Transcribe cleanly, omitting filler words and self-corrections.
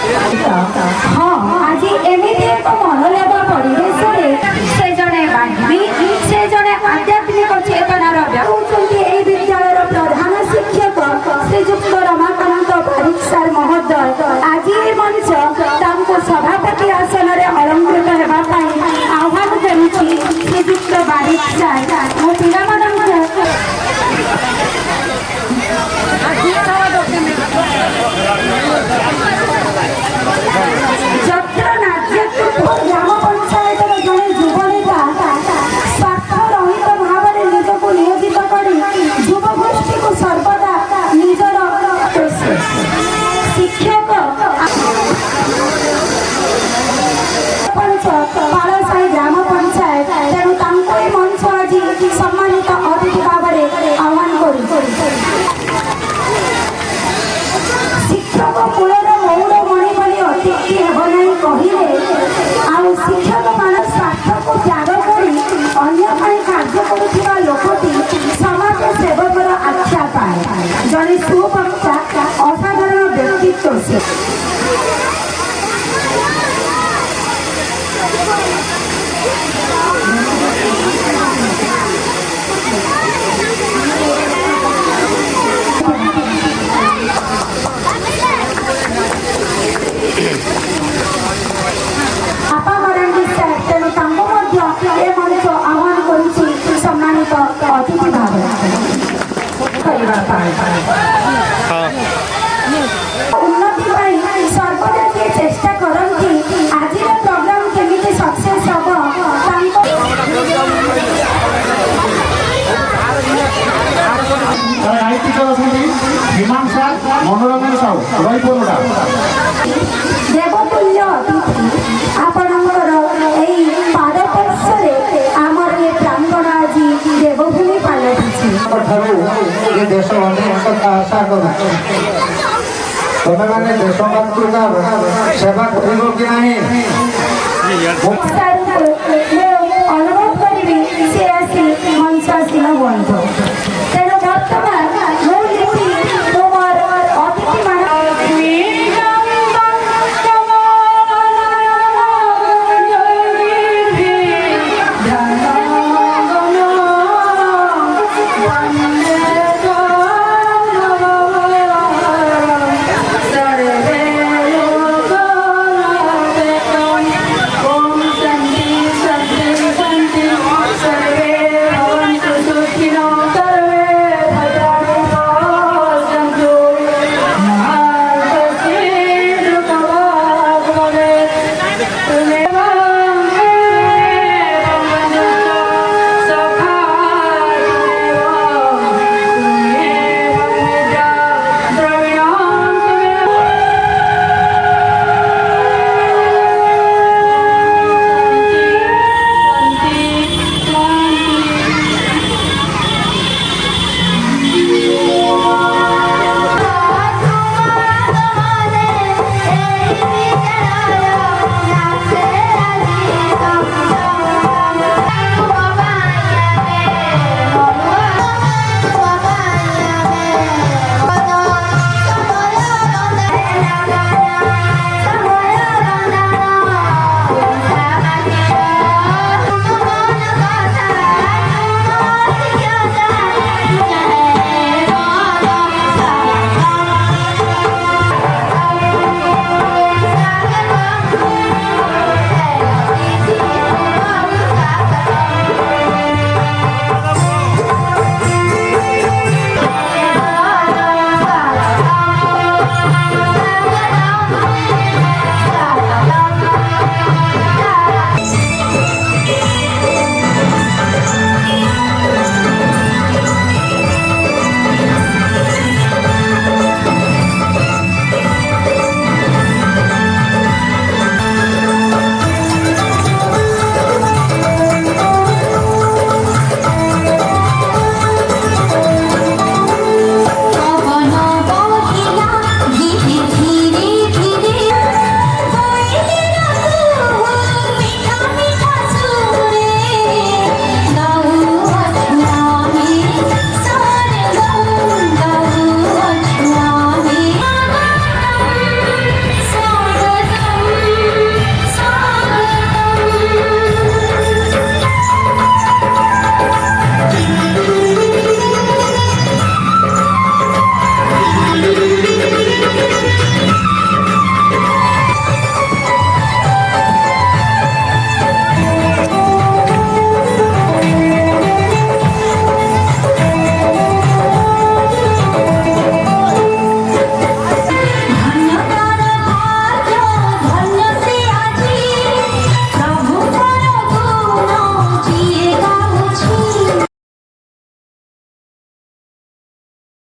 हाँ आज एमती एक मनोलभ परिवेश से जड़े बांधवी से जड़े आध्यात्मिक चेतनार होती विद्यालय प्रधान शिक्षक श्रीजुक्त रमाकांत बारिक सार महोदय आज ये मंच सभापति आसन में अलंकृत होगा आह्वान करुच्ची श्रीजुक्त बारिक सार मो पिला ग्राम पंचायत जड़े युव नेता स्वार्थ रहित भाव में निजक नियोजित कर युवगोष्ठी को सर्वदा निजर शिक्षक पालसाई ग्राम पंचायत तेणु मंच आज सम्मानित अतिथि भाव में आह्वान कर शिक्षक कूलर मौड़ मणि बोली अतिथि हेबना कहले आउ शिक्षक मान स्वार्थ को त्याग कर अन्य कार्य करुवा लोकटी समाज सेवकर आख्या पाए जड़े सुवक्ता असाधारण व्यक्तित्व से सम्मानित अतिथि भाव उन्नति सर्वदा किए चेष्टा करती आज प्रोग्राम केमी सक्सेस हम देवतुल्य अतिथि आपणकर पादपर्शे आमर ये प्रांगण आज देवभूमि पलटि देश आशा कर मैंने देश मातृका सेवा कर अनुरोध करी सी मंच आसन बंद